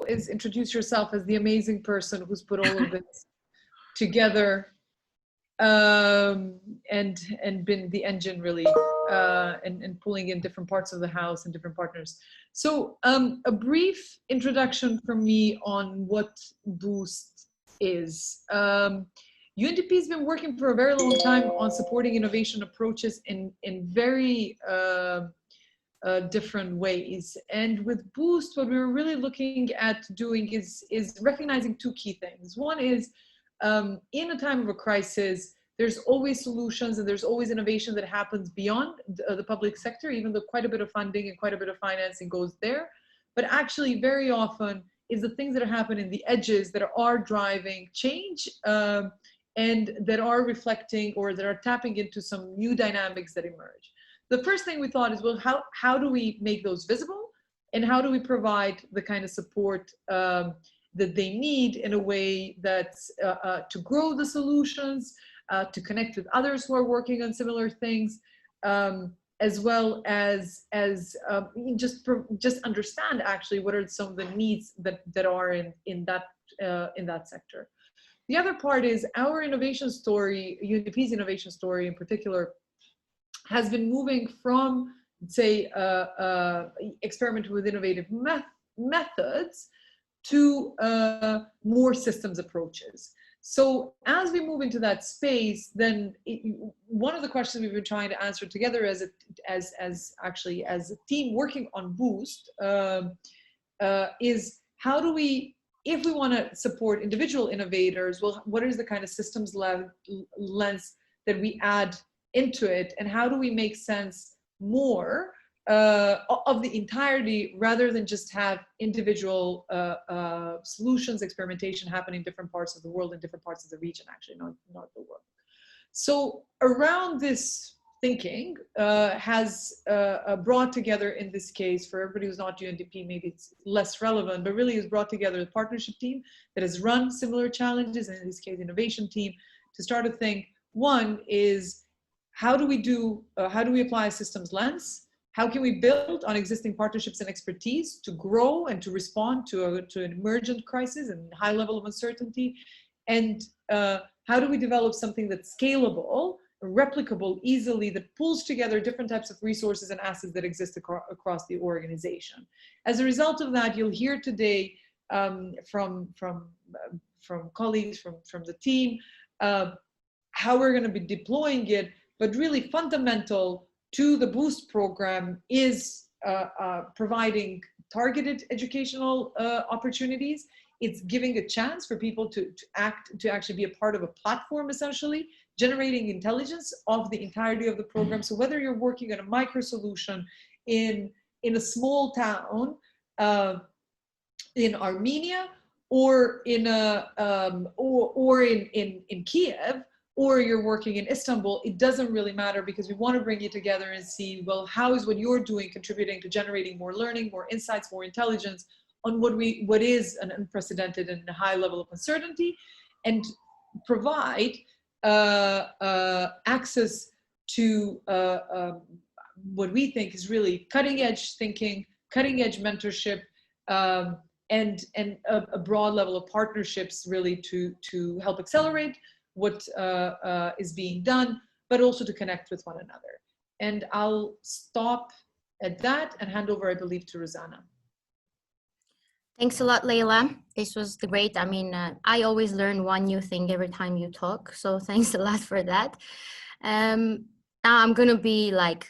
is introduce yourself as the amazing person who's put all of this together, and been the engine really, and pulling in different parts of the house and different partners. So a brief introduction from me on what Boost is. UNDP has been working for a very long time on supporting innovation approaches in very different ways. And with Boost, what we were really looking at doing is recognizing two key things. One is, in a time of a crisis, there's always solutions and there's always innovation that happens beyond the public sector, even though quite a bit of funding and quite a bit of financing goes there. But actually, very often is the things that are happening in the edges that are driving change, and that are reflecting or that are tapping into some new dynamics that emerge. The first thing we thought is, well, how do we make those visible? And how do we provide the kind of support that they need in a way that's to grow the solutions, to connect with others who are working on similar things, as well as just understand actually what are some of the needs that are in that sector. The other part is our innovation story, UNDP's innovation story in particular, has been moving from, say, experimenting with innovative methods to more systems approaches. So as we move into that space, then one of the questions we've been trying to answer together as a team working on Boost is, how do we, if we want to support individual innovators, well, what is the kind of systems lens that we add into it, and how do we make sense more of the entirety rather than just have individual solutions, experimentation happening in different parts of the world, in different parts of the region, actually, not the world. So around this thinking has brought together, in this case, for everybody who's not UNDP, maybe it's less relevant, but really has brought together a partnership team that has run similar challenges, and in this case, innovation team, to start to think. One is, how do we apply a systems lens? How can we build on existing partnerships and expertise to grow and to respond to an emergent crisis and high level of uncertainty? And how do we develop something that's scalable, replicable, easily, that pulls together different types of resources and assets that exist across the organization? As a result of that, you'll hear today from colleagues from the team how we're going to be deploying it. But really fundamental to the Boost program is providing targeted educational opportunities. It's giving a chance for people to actually be a part of a platform, essentially, generating intelligence of the entirety of the program. So whether you're working on a micro solution in a small town in Armenia, or in in Kiev, or you're working in Istanbul, it doesn't really matter, because we want to bring you together and see, well, how is what you're doing contributing to generating more learning, more insights, more intelligence on what is an unprecedented and high level of uncertainty, and provide access to what we think is really cutting edge thinking, cutting edge mentorship, and a broad level of partnerships, really to help accelerate what is being done, but also to connect with one another. And I'll stop at that and hand over, I believe, to Rosanna. Thanks a lot, Leila. This was great. I mean, I always learn one new thing every time you talk, so thanks a lot for that. Now I'm going to be like,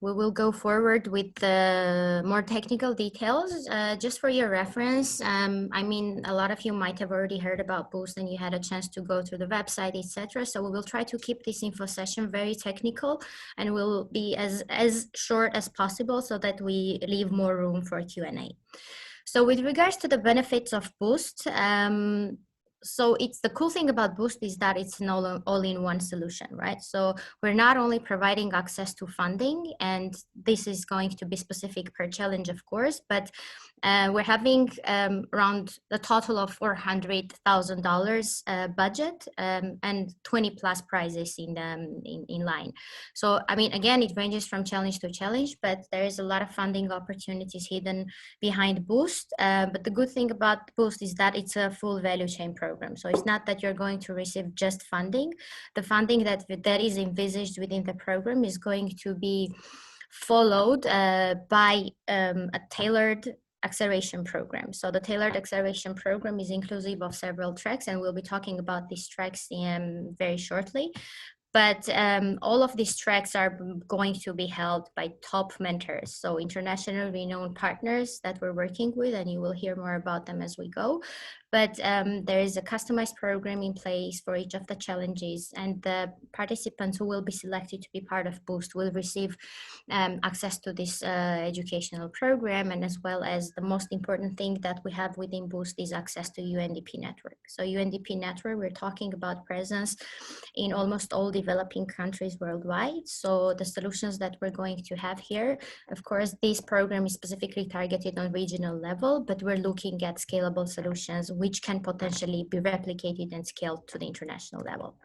we will go forward with the more technical details. Just for your reference, I mean, a lot of you might have already heard about Boost and you had a chance to go through the website, etc. So we will try to keep this info session very technical, and will be as short as possible so that we leave more room for Q&A. So with regards to the benefits of Boost, so it's the cool thing about Boost is that it's an all-in-one solution, right? So we're not only providing access to funding, and this is going to be specific per challenge, of course, but we're having around a total of $400,000 budget and 20 plus prizes in line. So, I mean, again, it ranges from challenge to challenge, but there is a lot of funding opportunities hidden behind Boost. But the good thing about Boost is that it's a full value chain program. So it's not that you're going to receive just funding. The funding that is envisaged within the program is going to be followed by a tailored acceleration program. So the tailored acceleration program is inclusive of several tracks, and we'll be talking about these tracks very shortly. But all of these tracks are going to be held by top mentors, so international renowned partners that we're working with, and you will hear more about them as we go. But there is a customized program in place for each of the challenges, and the participants who will be selected to be part of Boost will receive access to this educational program, and as well as the most important thing that we have within Boost is access to UNDP network. So UNDP network, we're talking about presence in almost all developing countries worldwide. So the solutions that we're going to have here, of course, this program is specifically targeted on regional level, but we're looking at scalable solutions which can potentially be replicated and scaled to the international level.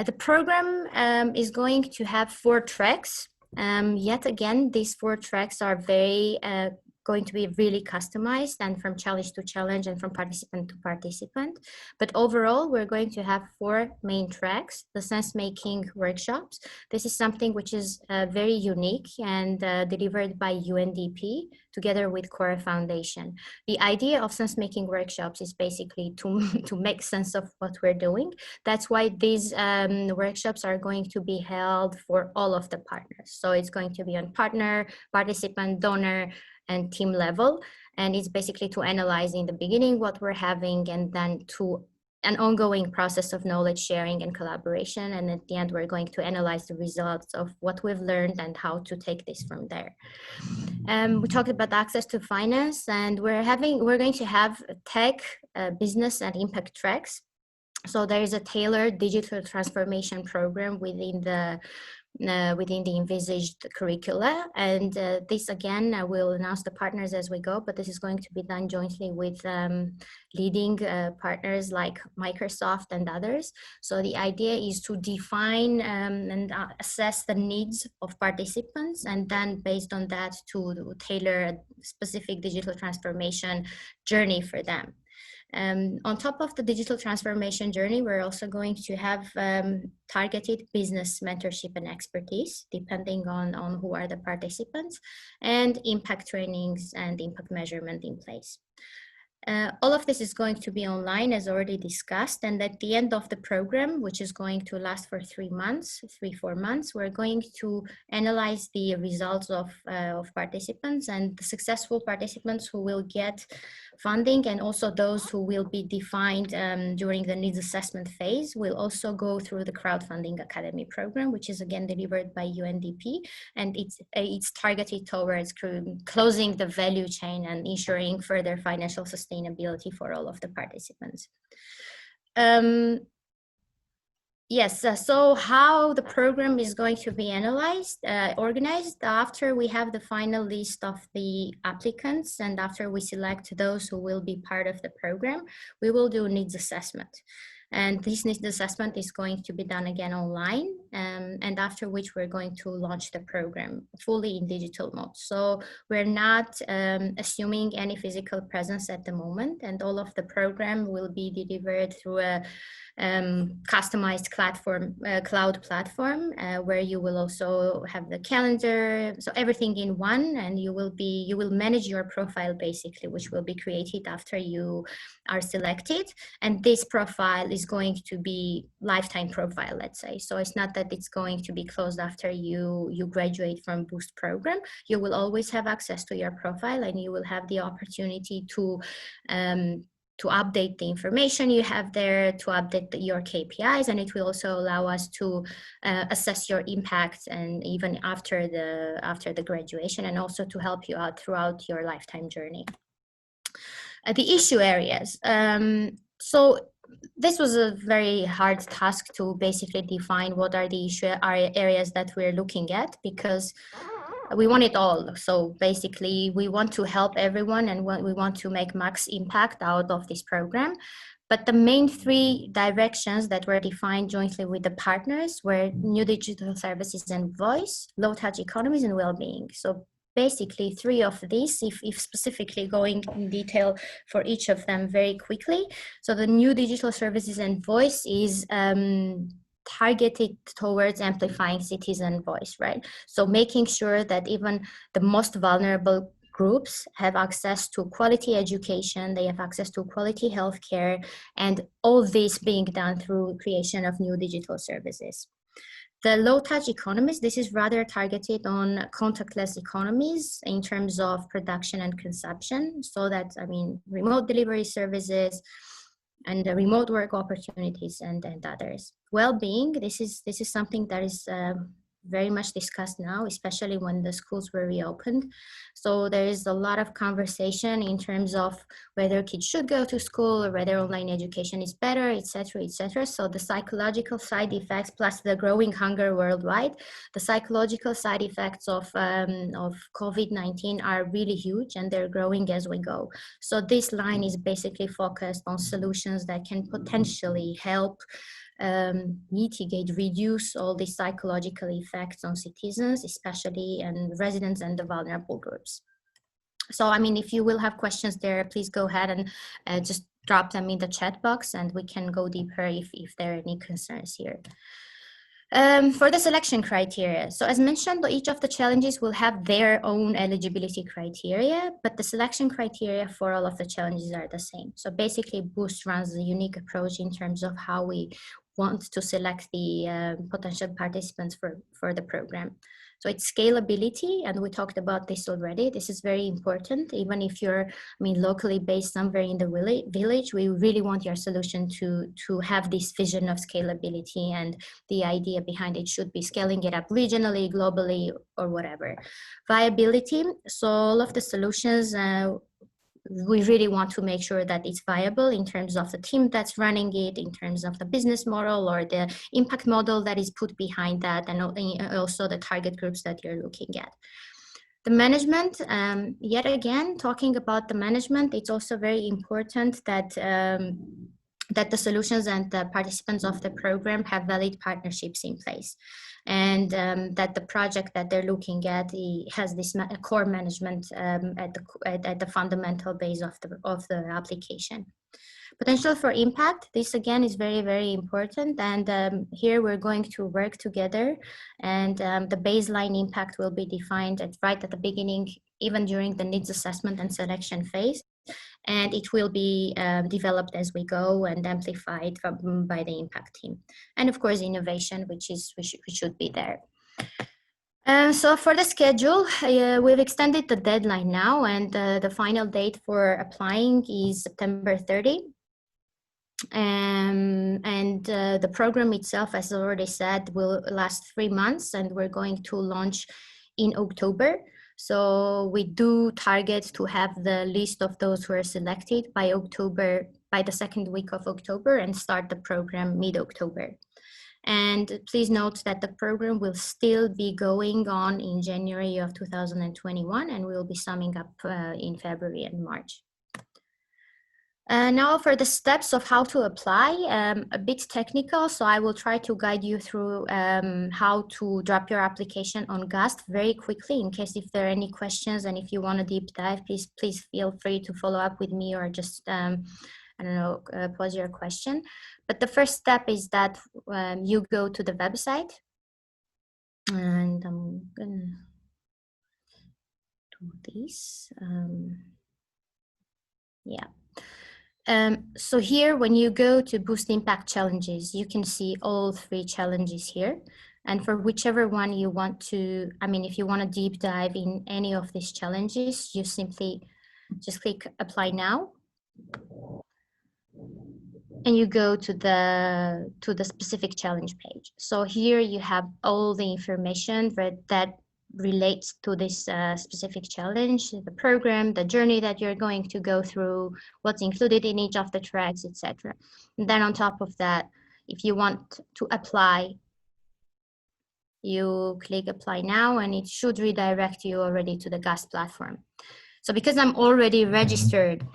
The program is going to have 4 tracks. Yet again, these 4 tracks are very going to be really customized and from challenge to challenge and from participant to participant. But overall, we're going to have 4 main tracks, the sense-making workshops. This is something which is very unique and delivered by UNDP together with Cora Foundation. The idea of sense-making workshops is basically to make sense of what we're doing. That's why these workshops are going to be held for all of the partners. So it's going to be on partner, participant, donor, and team level. And it's basically to analyze in the beginning what we're having, and then to an ongoing process of knowledge sharing and collaboration. And at the end, we're going to analyze the results of what we've learned and how to take this from there. We talked about access to finance, and we're going to have tech, business, and impact tracks. So there is a tailored digital transformation program within the envisaged curricula, and this again I will announce the partners as we go, but this is going to be done jointly with leading partners like Microsoft and others. So the idea is to define and assess the needs of participants, and then based on that to tailor a specific digital transformation journey for them. On top of the digital transformation journey, we're also going to have targeted business mentorship and expertise, depending on who are the participants, and impact trainings and impact measurement in place. All of this is going to be online as already discussed, and at the end of the program, which is going to last for 3 months, 3-4 months, we're going to analyze the results of participants, and the successful participants who will get funding, and also those who will be defined during the needs assessment phase will also go through the crowdfunding academy program, which is again delivered by UNDP, and it's targeted towards closing the value chain and ensuring further financial sustainability for all of the participants. Yes, so how the program is going to be organized after we have the final list of the applicants, and after we select those who will be part of the program, we will do needs assessment. And this needs assessment is going to be done again online, and after which we're going to launch the program fully in digital mode. So we're not assuming any physical presence at the moment, and all of the program will be delivered through a customized cloud platform where you will also have the calendar, so everything in one, and you will manage your profile basically, which will be created after you are selected, and this profile is going to be lifetime profile, let's say. So it's not that it's going to be closed after you graduate from Boost program. You will always have access to your profile, and you will have the opportunity to update the information you have there, to update your KPIs, and it will also allow us to assess your impact, and even after the graduation, and also to help you out throughout your lifetime journey. The issue areas. So this was a very hard task to basically define what are the areas that we're looking at, because we want it all. So basically we want to help everyone and we want to make max impact out of this program. But the main three directions that were defined jointly with the partners were new digital services and voice, low touch economies, and well-being. So basically three of these, if specifically going in detail for each of them very quickly. So the new digital services and voice is targeted towards amplifying citizen voice, right? So making sure that even the most vulnerable groups have access to quality education, they have access to quality healthcare, and all this being done through creation of new digital services. The low-touch economies, this is rather targeted on contactless economies in terms of production and consumption. So that, I mean, remote delivery services and the remote work opportunities and others. Well-being, this is something that is very much discussed now, especially when the schools were reopened. So there is a lot of conversation in terms of whether kids should go to school or whether online education is better, etc., etc. So the psychological side effects plus the growing hunger worldwide, the psychological side effects of COVID-19 are really huge and they're growing as we go. So this line is basically focused on solutions that can potentially help mitigate, reduce all the psychological effects on citizens, especially and residents and the vulnerable groups. So, I mean, if you will have questions there, please go ahead and just drop them in the chat box and we can go deeper if there are any concerns here. For the selection criteria, so as mentioned, each of the challenges will have their own eligibility criteria, but the selection criteria for all of the challenges are the same. So basically, Boost runs a unique approach in terms of how we want to select the potential participants for the program. So it's scalability, and we talked about this already. This is very important. Even if you're, I mean, locally based somewhere in the village, we really want your solution to have this vision of scalability, and the idea behind it should be scaling it up regionally, globally, or whatever. Viability, so all of the solutions, we really want to make sure that it's viable in terms of the team that's running it, in terms of the business model or the impact model that is put behind that, and also the target groups that you're looking at. The management, yet again, talking about the management, it's also very important that that the solutions and the participants of the program have valid partnerships in place, and that the project that they're looking at has this core management at the fundamental base of the application. Potential for impact, this again is very, very important, and here we're going to work together, and the baseline impact will be defined right at the beginning, even during the needs assessment and selection phase, and it will be developed as we go and amplified by the impact team. And of course, innovation, which should be there. So for the schedule, we've extended the deadline now, and the final date for applying is September 30. And the program itself, as I already said, will last 3 months, and we're going to launch in October. So we do target to have the list of those who are selected by October, by the second week of October, and start the program mid-October. And please note that the program will still be going on in January of 2021, and we'll be summing up in February and March. Now for the steps of how to apply, a bit technical, so I will try to guide you through how to drop your application on GUST very quickly, in case if there are any questions, and if you want to deep dive, please feel free to follow up with me or just, I don't know, pose your question. But the first step is that you go to the website, and I'm gonna do this, yeah. So here, when you go to Boost Impact Challenges, you can see all 3 challenges here. And for whichever one you want to, I mean, if you want to deep dive in any of these challenges, you simply just click Apply Now. And you go to the specific challenge page. So here you have all the information that relates to this specific challenge, the program, the journey that you're going to go through, what's included in each of the tracks, etc. And then on top of that, if you want to apply, you click apply now, and it should redirect you already to the GAST platform. So because I'm already registered,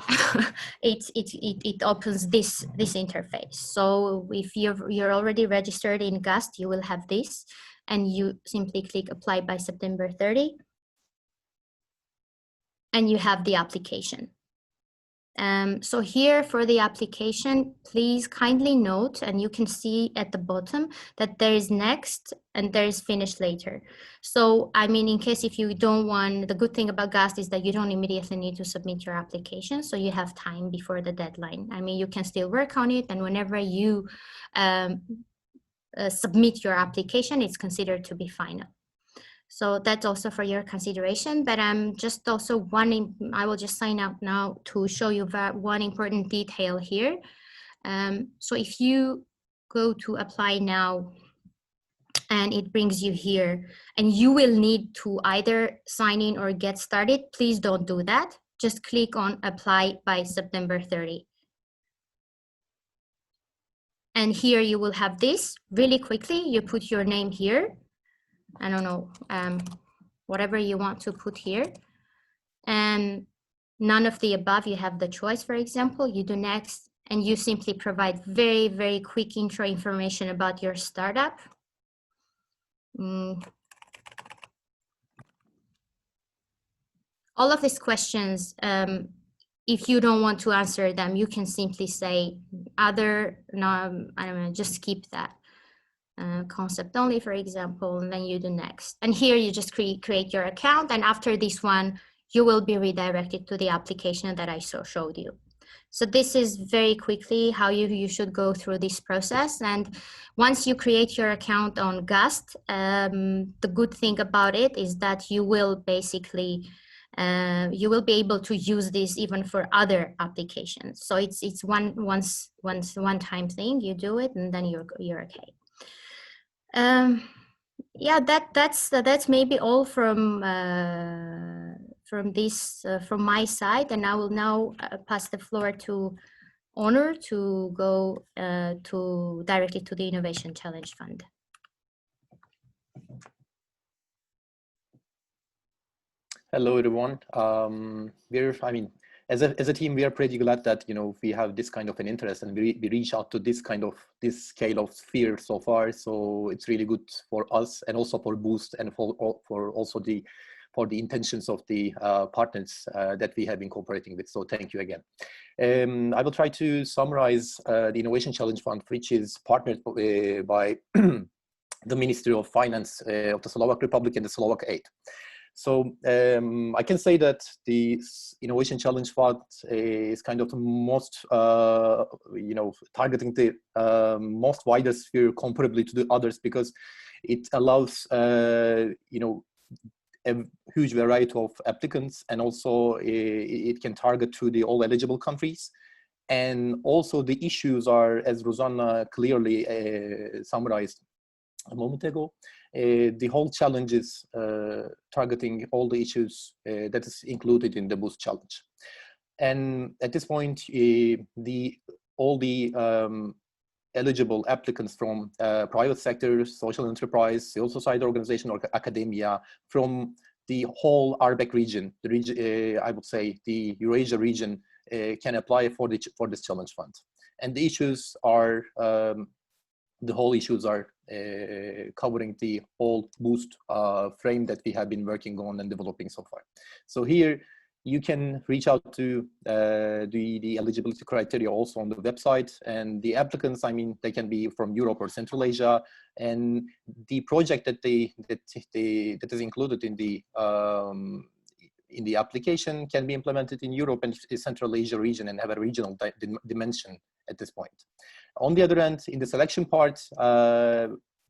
it opens this interface. So if you're already registered in GAST, you will have this, and you simply click apply by September 30, and you have the application. So here for the application, please kindly note, and you can see at the bottom that there is next and there is finish later. So, I mean, in case if you don't want, the good thing about GAST is that you don't immediately need to submit your application. So you have time before the deadline. I mean, you can still work on it, and whenever you submit your application, it's considered to be final. So that's also for your consideration, but I'm just also I will just sign up now to show you one important detail here. So if you go to apply now, and it brings you here, and you will need to either sign in or get started, please don't do that. Just click on apply by September 30. And here you will have this really quickly. You put your name here. I don't know, whatever you want to put here, and none of the above. You have the choice. For example, you do next, and you simply provide very, very quick intro information about your startup. All of these questions, if you don't want to answer them, you can simply say other, no, I don't know, just skip that. Concept only, for example, and then you do next. And here you just create your account, and after this one, you will be redirected to the application that I showed you. So this is very quickly how you should go through this process. And once you create your account on GAST, the good thing about it is that you will basically you will be able to use this even for other applications. So it's one-time thing. You do it, and then you're okay. Yeah, that's maybe all from my side, and I will now pass the floor to Honor to go directly to the Innovation Challenge Fund. Hello, everyone. As a team, we are pretty glad that we have this kind of an interest, and we reach out to this scale of sphere so far. So it's really good for us, and also for Boost, and for the intentions of the partners that we have been cooperating with. So thank you again. I will try to summarize the Innovation Challenge Fund, which is partnered by the Ministry of Finance of the Slovak Republic and the Slovak Aid. So I can say that the Innovation Challenge Fund is kind of the most, targeting the most wider sphere comparably to the others, because it allows, a huge variety of applicants, and also it can target to the all eligible countries. And also the issues are, as Rosanna clearly summarized a moment ago, the whole challenge is targeting all the issues that is included in the Boost challenge. And at this point, all the eligible applicants from private sector, social enterprise, civil society organization, or academia from the whole RBEC region, I would say the Eurasia region, can apply for this challenge fund. And the issues are, the whole issues are covering the whole Boost frame that we have been working on and developing so far. So here you can reach out to the eligibility criteria also on the website, and the applicants, I mean, they can be from Europe or Central Asia, and the project that is included in the application can be implemented in Europe and Central Asia region and have a regional dimension at this point. On the other hand, in the selection part,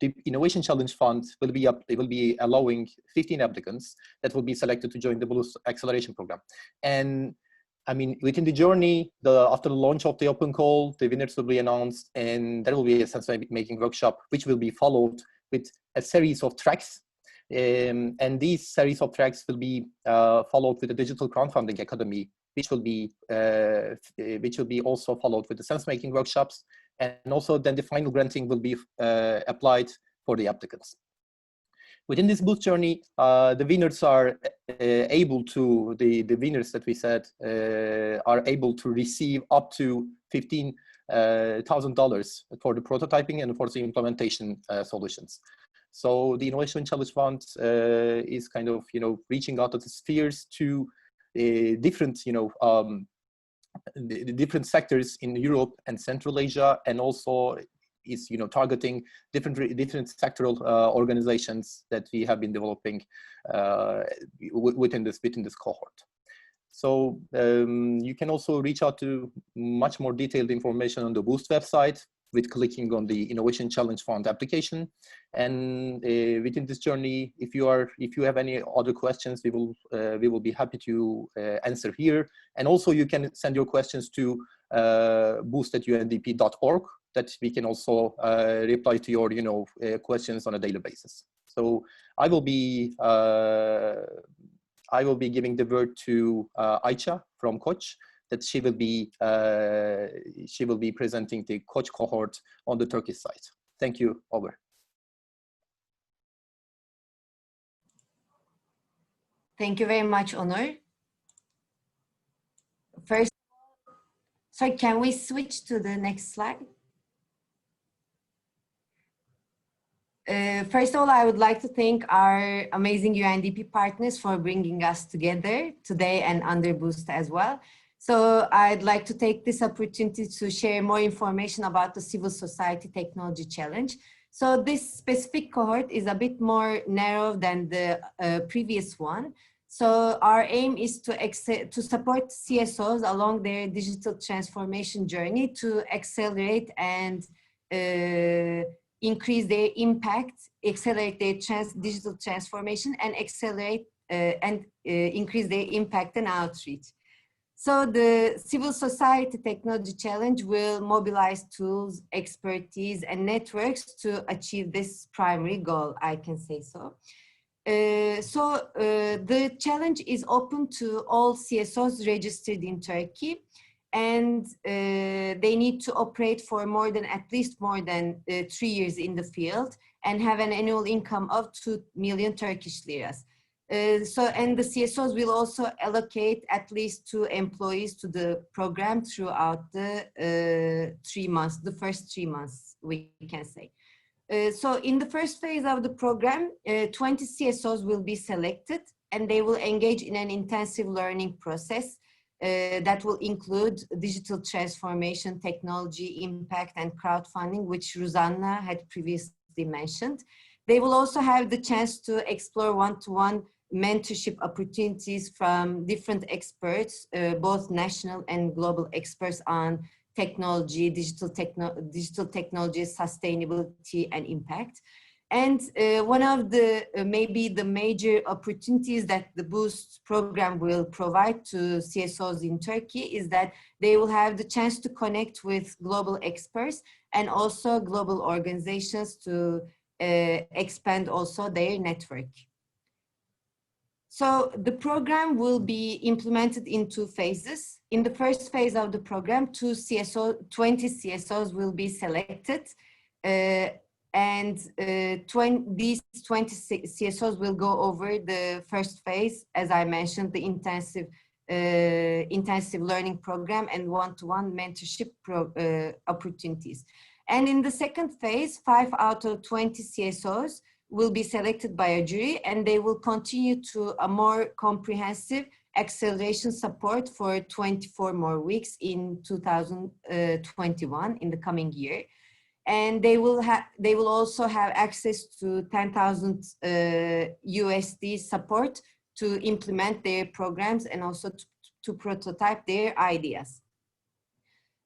the Innovation Challenge Fund will be allowing 15 applicants that will be selected to join the Boost Acceleration Program. And I mean, within the journey, after the launch of the open call, the winners will be announced, and there will be a sense making workshop, which will be followed with a series of tracks And these series of tracks will be followed with the Digital Crowdfunding Academy, which will be also followed with the sense-making workshops, and also then the final granting will be applied for the applicants. Within this boost journey, the winners are able to, the winners that we said are able to receive up to $15,000 for the prototyping and for the implementation solutions. So the Innovation Challenge Fund is kind of, reaching out to the spheres to different, the different sectors in Europe and Central Asia, and also is targeting different sectoral organizations that we have been developing within this cohort. So you can also reach out to much more detailed information on the Boost website with clicking on the Innovation Challenge Fund application. And within this journey, if you have any other questions, we will be happy to answer here. And also you can send your questions to boost@undp.org, that we can also reply to your questions on a daily basis. So I will be giving the word to Ayça from Koç, that she will be presenting the Koç cohort on the Turkish side. Thank you. Over. Thank you very much, Onur. First, sorry, can we switch to the next slide? First of all, I would like to thank our amazing UNDP partners for bringing us together today and under Boost as well. So I'd like to take this opportunity to share more information about the Civil Society Technology Challenge. So this specific cohort is a bit more narrow than the previous one. So our aim is to support CSOs along their digital transformation journey to accelerate and increase their impact, accelerate their digital transformation, and accelerate and increase their impact and outreach. So the Civil Society Technology Challenge will mobilize tools, expertise, and networks to achieve this primary goal, I can say so. The challenge is open to all CSOs registered in Turkey, and they need to operate for at least more than 3 years in the field and have an annual income of 2 million Turkish liras. And the CSOs will also allocate at least 2 employees to the program throughout the 3 months, the first 3 months, we can say. So in the first phase of the program, 20 CSOs will be selected, and they will engage in an intensive learning process that will include digital transformation, technology, impact, and crowdfunding, which Rosanna had previously mentioned. They will also have the chance to explore one-to-one mentorship opportunities from different experts, both national and global experts on technology, digital technology, sustainability, and impact. And one of the maybe the major opportunities that the Boost program will provide to CSOs in Turkey is that they will have the chance to connect with global experts and also global organizations to expand also their network. So the program will be implemented in 2 phases. In the first phase of the program, 20 CSOs will be selected, and these 20 CSOs will go over the first phase, as I mentioned, the intensive learning program and one-to-one mentorship opportunities. And in the second phase, 5 out of 20 CSOs will be selected by a jury, and they will continue to a more comprehensive acceleration support for 24 more weeks in 2021, in the coming year. And they will also have access to 10,000 USD support to implement their programs and also to prototype their ideas.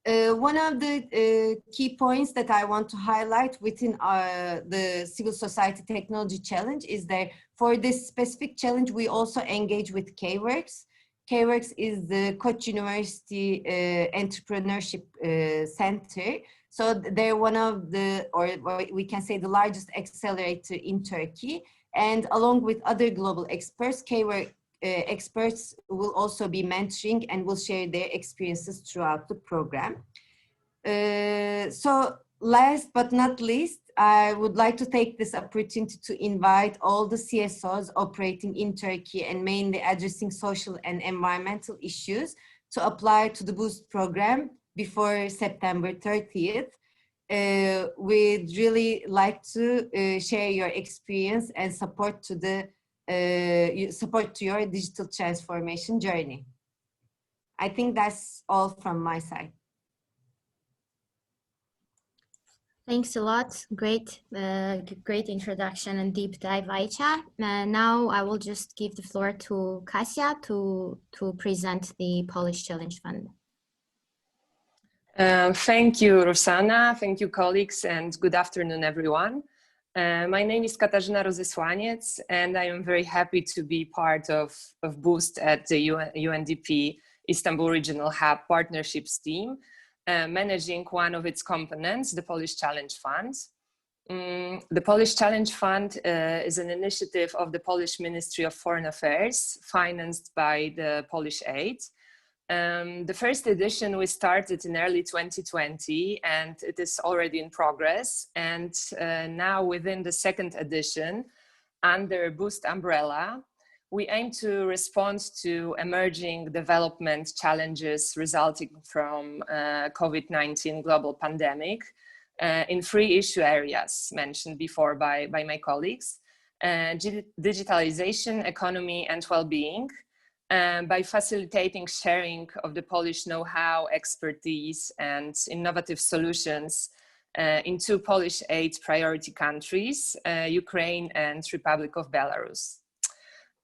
One of the key points that I want to highlight within the Civil Society Technology Challenge is that for this specific challenge, we also engage with K-Works. K-Works is the Koç University Entrepreneurship Center. So they're one of the, or we can say the largest accelerator in Turkey. And along with other global experts, K-Work experts will also be mentoring and will share their experiences throughout the program. So last but not least, I would like to take this opportunity to invite all the CSOs operating in Turkey and mainly addressing social and environmental issues to apply to the Boost program before September 30th. We'd really like to share your experience and support to your digital transformation journey. I think that's all from my side. Thanks a lot. Great, great introduction and deep dive, Ayça. Now I will just give the floor to Kasia to present the Polish Challenge Fund. Thank you, Roxana. Thank you, colleagues, and good afternoon, everyone. My name is Katarzyna Rozesłaniec, and I am very happy to be part of Boost at the UNDP Istanbul Regional Hub Partnerships team, managing one of its components, the Polish Challenge Fund. The Polish Challenge Fund is an initiative of the Polish Ministry of Foreign Affairs, financed by the Polish Aid. The first edition we started in early 2020, and it is already in progress. And now within the second edition, under Boost umbrella, we aim to respond to emerging development challenges resulting from COVID-19 global pandemic in 3 issue areas mentioned before by my colleagues: digitalization, economy, and well-being, by facilitating sharing of the Polish know-how, expertise, and innovative solutions in 2 Polish aid priority countries, Ukraine and Republic of Belarus.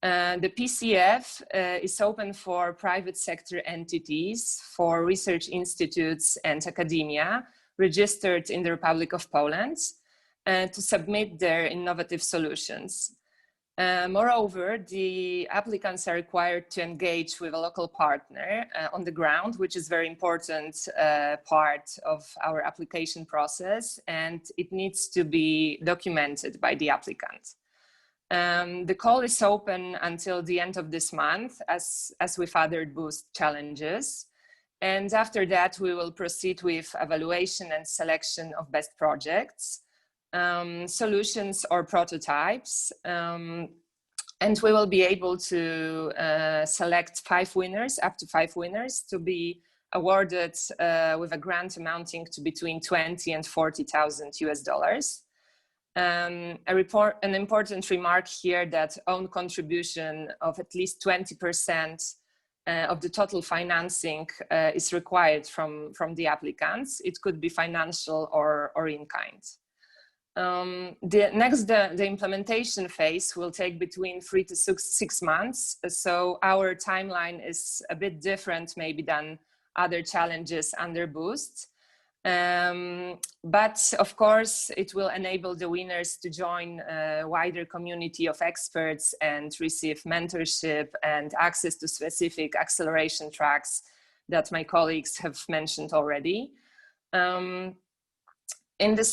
The PCF is open for private sector entities, for research institutes and academia registered in the Republic of Poland to submit their innovative solutions. Moreover, the applicants are required to engage with a local partner on the ground, which is a very important part of our application process, and it needs to be documented by the applicant. The call is open until the end of this month, as with other Boost challenges. And after that, we will proceed with evaluation and selection of best projects, solutions or prototypes. And we will be able to select 5 winners, up to 5 winners, to be awarded with a grant amounting to between $20,000 and $40,000. An important remark here that own contribution of at least 20% of the total financing is required from the applicants. It could be financial or in kind. The implementation phase will take between 3 to 6 months. So our timeline is a bit different maybe than other challenges under Boost. But of course, it will enable the winners to join a wider community of experts and receive mentorship and access to specific acceleration tracks that my colleagues have mentioned already. In the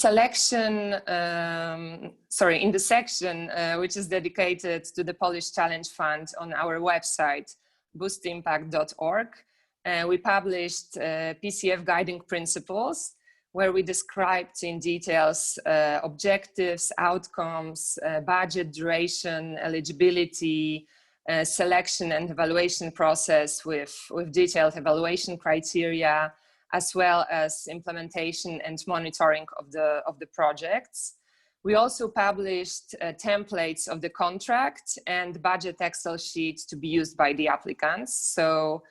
section which is dedicated to the Polish Challenge Fund on our website, boostimpact.org, we published PCF guiding principles, where we described in details objectives, outcomes, budget, duration, eligibility, selection and evaluation process with detailed evaluation criteria, as well as implementation and monitoring of the projects. We also published templates of the contract and budget Excel sheets to be used by the applicants. So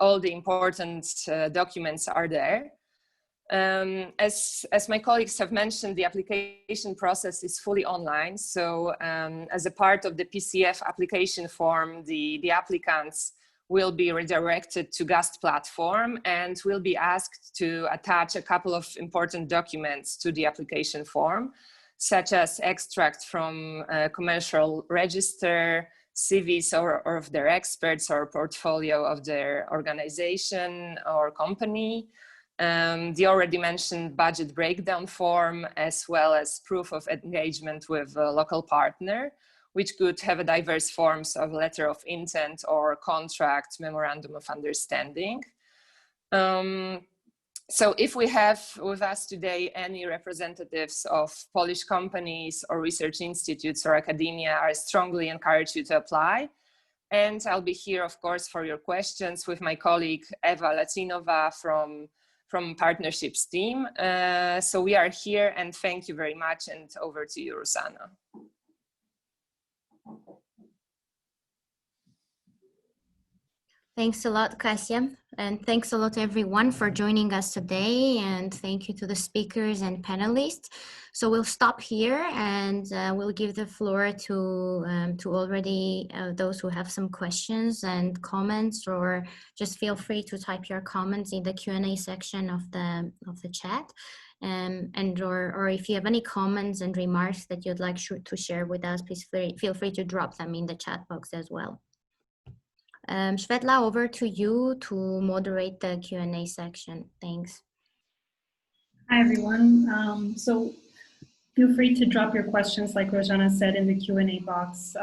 all the important documents are there. As my colleagues have mentioned, the application process is fully online. So as a part of the PCF application form, the applicants will be redirected to GAST platform and will be asked to attach a couple of important documents to the application form, such as extract from a commercial register, CVs or of their experts, or portfolio of their organization or company, the already mentioned budget breakdown form, as well as proof of engagement with a local partner, which could have a diverse forms of letter of intent or contract, memorandum of understanding. So if we have with us today any representatives of Polish companies or research institutes or academia, I strongly encourage you to apply. And I'll be here, of course, for your questions with my colleague Eva Lacinova from Partnerships team. So we are here, and thank you very much. And over to you, Rosanna. Thanks a lot, Kasia, and thanks a lot everyone for joining us today, and thank you to the speakers and panelists. So we'll stop here, and we'll give the floor to already those who have some questions and comments, or just feel free to type your comments in the Q&A section of the chat, or if you have any comments and remarks that you'd like to share with us, please feel free to drop them in the chat box as well. Svetla, over to you to moderate the Q&A section. Thanks. Hi, everyone. So feel free to drop your questions, like Rojana said, in the Q&A box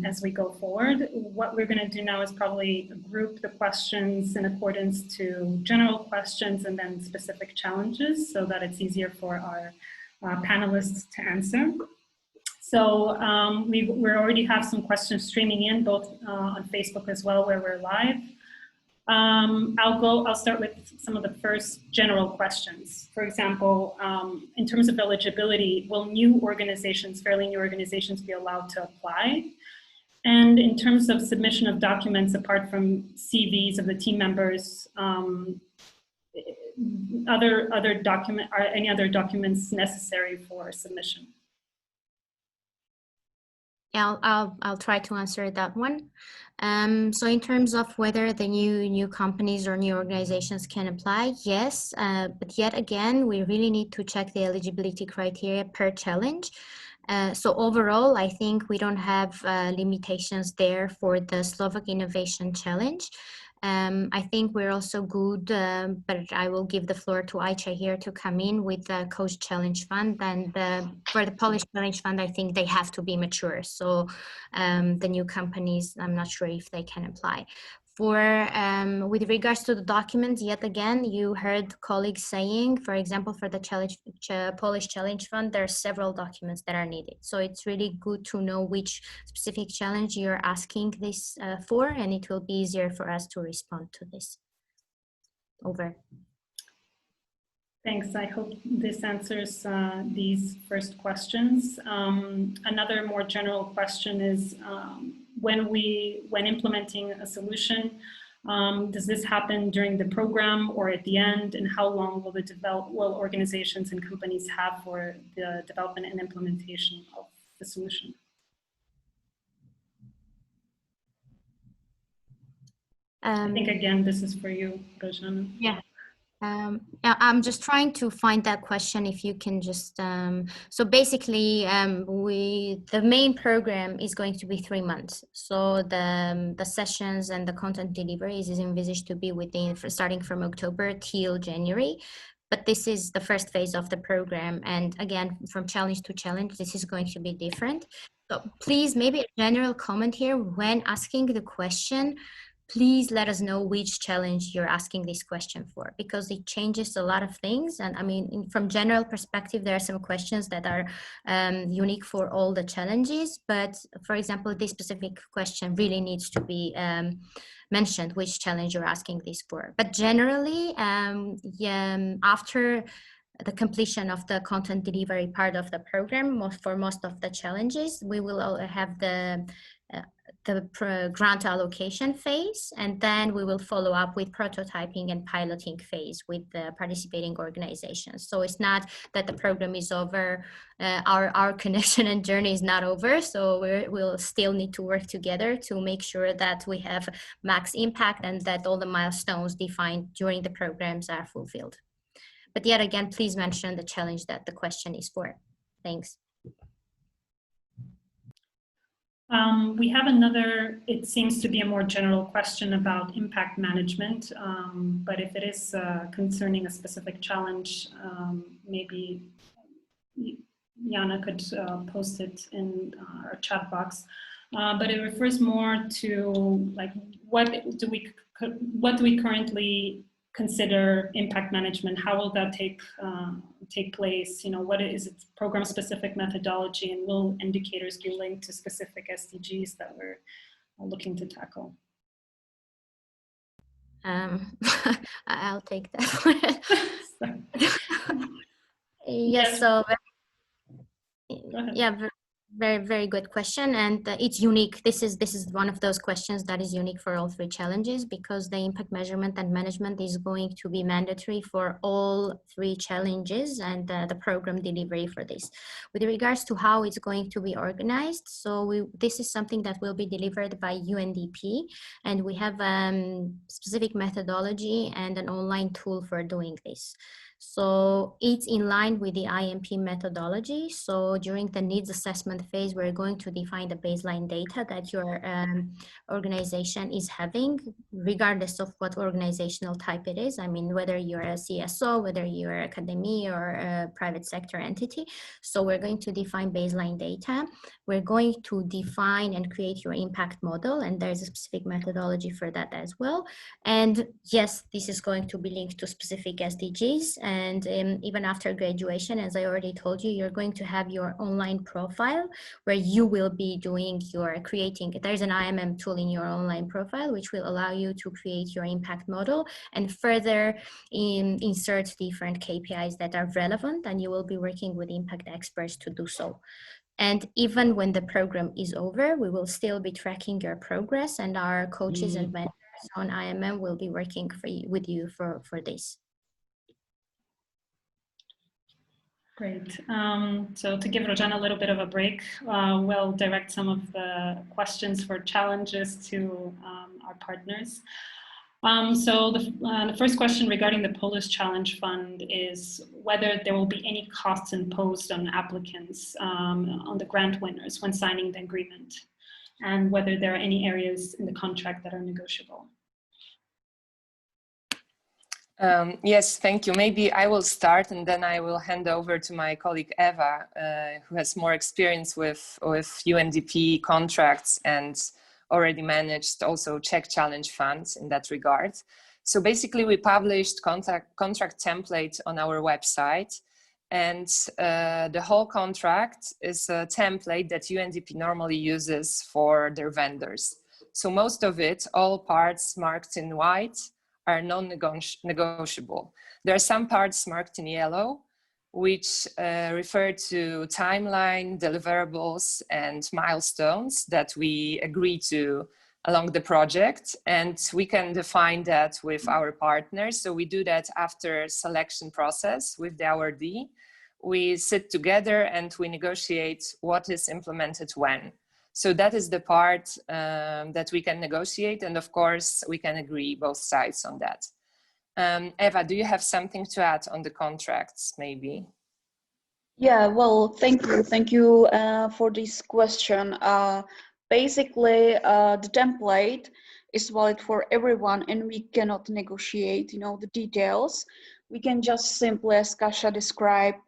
as we go forward. What we're going to do now is probably group the questions in accordance to general questions and then specific challenges so that it's easier for our panelists to answer. So we already have some questions streaming in, both on Facebook as well, where we're live. I'll start with some of the first general questions. For example, in terms of eligibility, will new organizations, fairly new organizations, be allowed to apply? And in terms of submission of documents, apart from CVs of the team members, are any other documents necessary for submission? Yeah, I'll try to answer that one. So in terms of whether the new companies or new organizations can apply, yes, but yet again, we really need to check the eligibility criteria per challenge. So overall, I think we don't have limitations there for the Slovak Innovation Challenge. I think we're also good, but I will give the floor to Aicha here to come in with the Coach Challenge Fund. And for the Polish Challenge Fund, I think they have to be mature. So the new companies, I'm not sure if they can apply. With regards to the documents, yet again, you heard colleagues saying, for example, for the Polish Challenge Fund, there are several documents that are needed. So it's really good to know which specific challenge you're asking this for, and it will be easier for us to respond to this. Over. Thanks. I hope this answers these first questions. Another more general question is, when implementing a solution, does this happen during the program or at the end? And how long will organizations and companies have for the development and implementation of the solution? I think, again, this is for you, Rojana. Yeah. I'm just trying to find that question. If you can just, so basically the main program is going to be 3 months. So the sessions and the content delivery is envisaged to be starting from October till January. But this is the first phase of the program. And again, from challenge to challenge, this is going to be different. So please, maybe a general comment here when asking the question, please let us know which challenge you're asking this question for, because it changes a lot of things. And I mean, from general perspective, there are some questions that are unique for all the challenges. But for example, this specific question really needs to be mentioned, which challenge you're asking this for. But generally, after the completion of the content delivery part of the program, for most of the challenges, we will have the grant allocation phase, and then we will follow up with prototyping and piloting phase with the participating organizations. So it's not that the program is over, our connection and journey is not over, so we'll still need to work together to make sure that we have max impact and that all the milestones defined during the programs are fulfilled. But yet again, please mention the challenge that the question is for. Thanks. We have another, it seems to be a more general question about impact management, but if it is concerning a specific challenge, maybe Jana could post it in our chat box. But it refers more to like what do we currently consider impact management? How will that take place? You know, what is its program-specific methodology, and will indicators be linked to specific SDGs that we're looking to tackle? I'll take that one. Yes, so yeah, very good question, and it's unique. This is one of those questions that is unique for all three challenges, because the impact measurement and management is going to be mandatory for all three challenges, and the program delivery for this. With regards to how it's going to be organized, so this is something that will be delivered by UNDP, and we have specific methodology and an online tool for doing this. So it's in line with the IMP methodology. So during the needs assessment phase, we're going to define the baseline data that your organization is having, regardless of what organizational type it is. I mean, whether you're a CSO, whether you're an academy or a private sector entity. So we're going to define baseline data. We're going to define and create your impact model, and there's a specific methodology for that as well. And yes, this is going to be linked to specific SDGs. And even after graduation, as I already told you, you're going to have your online profile where you will be doing creating. There's an IMM tool in your online profile, which will allow you to create your impact model and further insert different KPIs that are relevant, and you will be working with impact experts to do so. And even when the program is over, we will still be tracking your progress, and our coaches and mentors on IMM will be working with you for this. Great. So to give Rojana a little bit of a break, we'll direct some of the questions for challenges to our partners. So the first question regarding the Polish Challenge Fund is whether there will be any costs imposed on applicants, on the grant winners when signing the agreement, and whether there are any areas in the contract that are negotiable. Yes, thank you. Maybe I will start, and then I will hand over to my colleague Eva, who has more experience with UNDP contracts and already managed also Czech Challenge funds in that regard. So basically we published contract template on our website, and the whole contract is a template that UNDP normally uses for their vendors. So most of it, all parts marked in white, are non-negotiable. There are some parts marked in yellow, which refer to timeline, deliverables, and milestones that we agree to along the project. And we can define that with our partners. So we do that after selection process with the awardee. We sit together and we negotiate what is implemented when. So that is the part that we can negotiate. And of course, we can agree both sides on that. Eva, do you have something to add on the contracts, maybe? Yeah, well, thank you. Thank you for this question. Basically, the template is valid for everyone, and we cannot negotiate, the details. We can just simply, as Kasia described,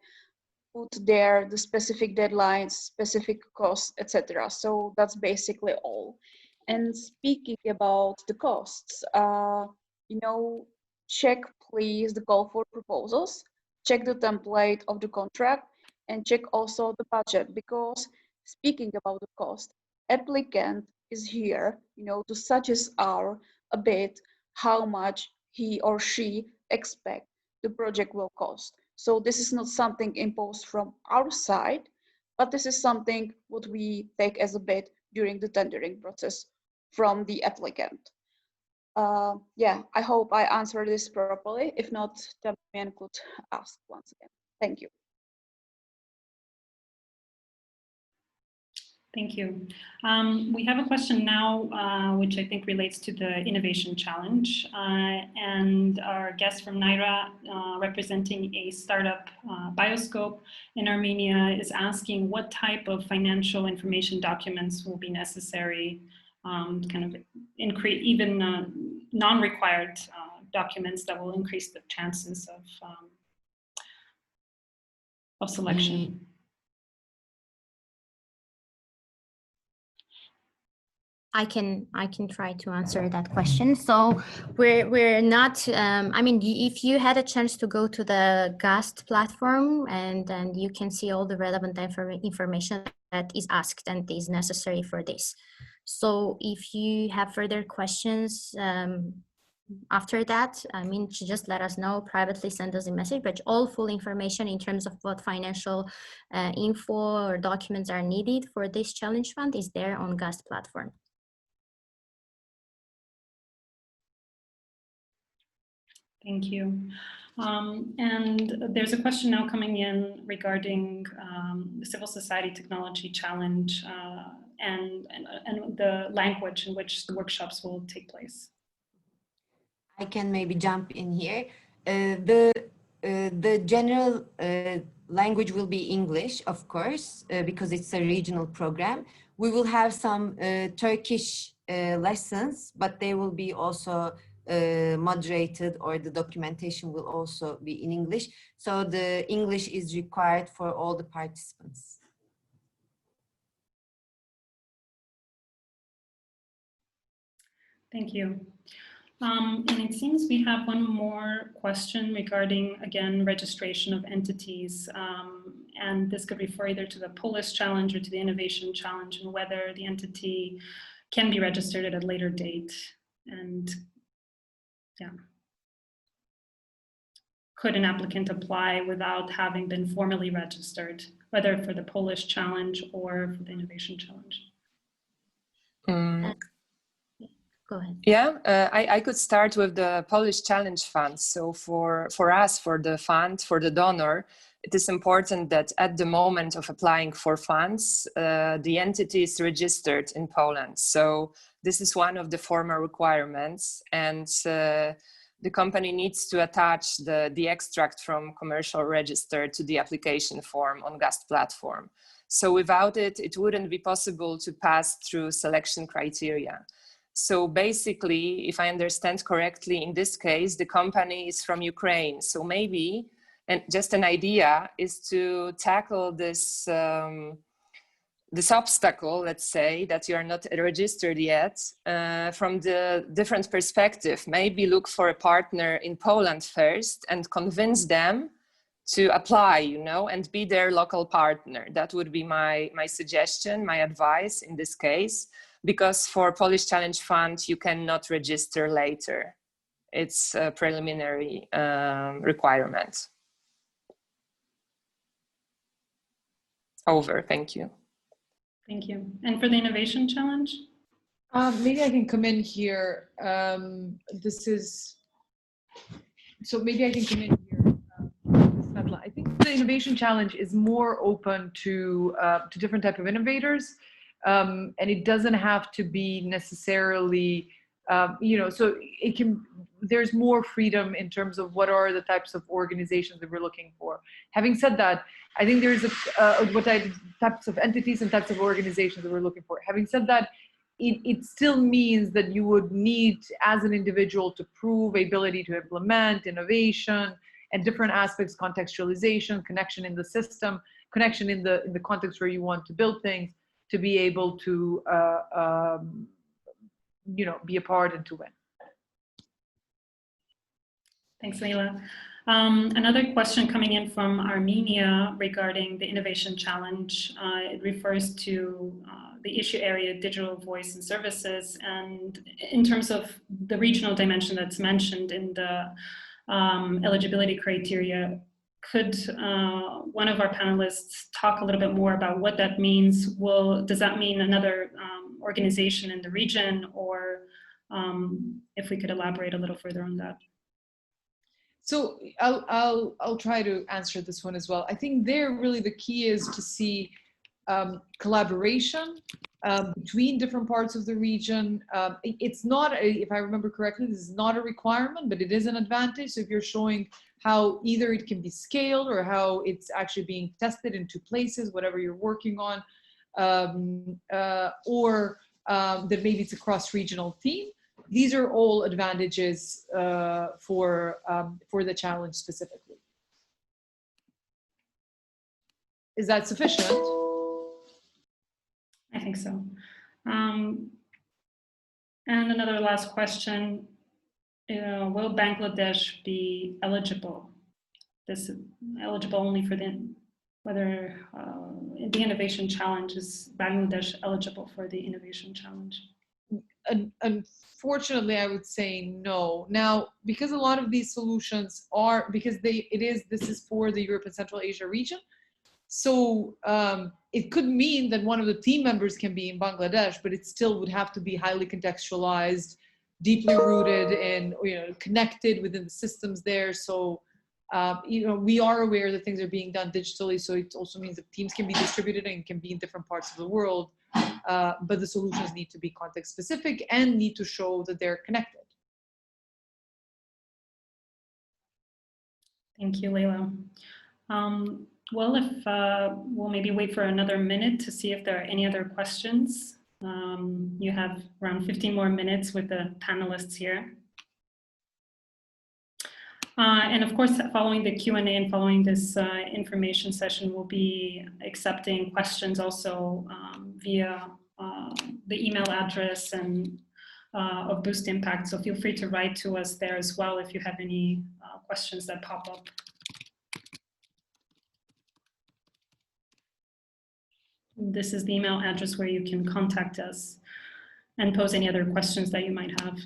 put there the specific deadlines, specific costs, etc. So that's basically all. And speaking about the costs, check please the call for proposals, check the template of the contract, and check also the budget, because speaking about the cost, applicant is here, to suggest a bit how much he or she expect the project will cost. So this is not something imposed from our side, but this is something what we take as a bid during the tendering process from the applicant. Yeah, I hope I answered this properly. If not, Damian could ask once again. Thank you. Thank you. We have a question now, which I think relates to the Innovation Challenge. And our guest from Naira, representing a startup, Bioscope in Armenia, is asking what type of financial information documents will be necessary, kind of even non-required documents that will increase the chances of selection. I can try to answer that question. So we're not, I mean, if you had a chance to go to the GAST platform, and then you can see all the relevant information that is asked and is necessary for this. So if you have further questions after that, I mean, just let us know, privately send us a message, but all full information in terms of what financial info or documents are needed for this challenge fund is there on GAST platform. Thank you. And there's a question now coming in regarding the Civil Society Technology Challenge and the language in which the workshops will take place. I can maybe jump in here. The general language will be English, of course, because it's a regional program. We will have some Turkish lessons, but they will be also moderated, or the documentation will also be in English. So the English is required for all the participants. Thank you. And it seems we have one more question regarding, again, registration of entities. And this could refer either to the Polish challenge or to the Innovation Challenge, and whether the entity can be registered at a later date. And yeah. Could an applicant apply without having been formally registered, whether for the Polish challenge or for the Innovation Challenge? Go ahead. Yeah, I could start with the Polish Challenge Fund. So for us, for the fund, for the donor, it is important that at the moment of applying for funds, the entity is registered in Poland. So this is one of the formal requirements, and the company needs to attach the extract from commercial register to the application form on GAST platform. So without it, it wouldn't be possible to pass through selection criteria. So basically, if I understand correctly, in this case, the company is from Ukraine. So maybe, and just an idea is to tackle this, this obstacle, let's say, that you are not registered yet, from the different perspective. Maybe look for a partner in Poland first and convince them to apply, you know, and be their local partner. That would be my suggestion, my advice in this case. Because for Polish Challenge Fund, you cannot register later. It's a preliminary requirement. Over, thank you. Thank you. And for the Innovation Challenge? Maybe I can come in here. So maybe I can come in here. I think the Innovation Challenge is more open to different type of innovators. And it doesn't have to be necessarily, you know, so it can, there's more freedom in terms of what are the types of organizations that we're looking for. Having said that, I think there's types of entities and types of organizations that we're looking for. Having said that, it still means that you would need, as an individual, to prove ability to implement innovation and different aspects, contextualization, connection in the system, connection in the context where you want to build things, to be able to, you know, be a part and to win. Thanks, Leila. Another question coming in from Armenia regarding the Innovation Challenge. It refers to the issue area, digital voice and services. And in terms of the regional dimension that's mentioned in the eligibility criteria, could one of our panelists talk a little bit more about what that means? Does that mean another organization in the region, or if we could elaborate a little further on that? So I'll try to answer this one as well. I think there really the key is to see collaboration between different parts of the region. It's not, if I remember correctly, this is not a requirement, but it is an advantage. So if you're showing how either it can be scaled or how it's actually being tested in 2 places, whatever you're working on, or that maybe it's a cross-regional team, these are all advantages for the challenge specifically. Is that sufficient? I think so. And another last question, will Bangladesh be eligible? This is eligible only for whether the Innovation Challenge, is Bangladesh eligible for the Innovation Challenge? Unfortunately, I would say no. Now, because a lot of these solutions are, because this is for the Europe and Central Asia region, so it could mean that one of the team members can be in Bangladesh, but it still would have to be highly contextualized, deeply rooted, and connected within the systems there. So we are aware that things are being done digitally, so it also means that teams can be distributed and can be in different parts of the world, but the solutions need to be context specific and need to show that they're connected. Thank you, Leila. Well, if we'll maybe wait for another minute to see if there are any other questions. You have around 15 more minutes with the panelists here. And of course, following the Q&A and following this information session, we'll be accepting questions also via the email address and of Boost Impact. So feel free to write to us there as well if you have any questions that pop up. This is the email address where you can contact us and pose any other questions that you might have.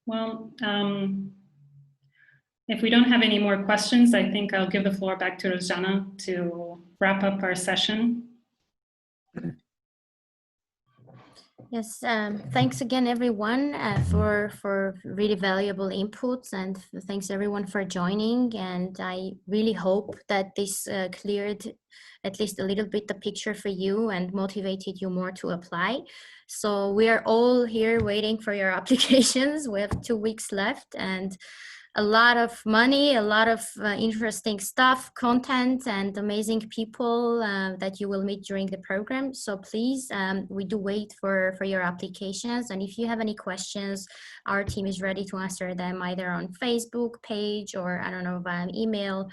Well, if we don't have any more questions, I think I'll give the floor back to Rozana to wrap up our session. Yes, thanks again, everyone, for really valuable inputs, and thanks everyone for joining. And I really hope that this cleared at least a little bit the picture for you and motivated you more to apply. So we are all here waiting for your applications. We have 2 weeks left, and a lot of money, a lot of interesting stuff, content, and amazing people that you will meet during the program. So please, we do wait for your applications. And if you have any questions, our team is ready to answer them either on Facebook page or, I don't know, via email.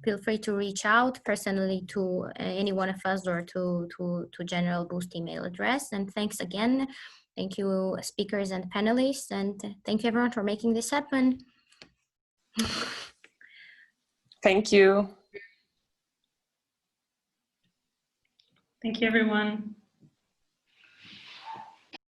Feel free to reach out personally to any one of us or to General Boost email address. And thanks again. Thank you, speakers and panelists. And thank you, everyone, for making this happen. Thank you. Thank you, everyone.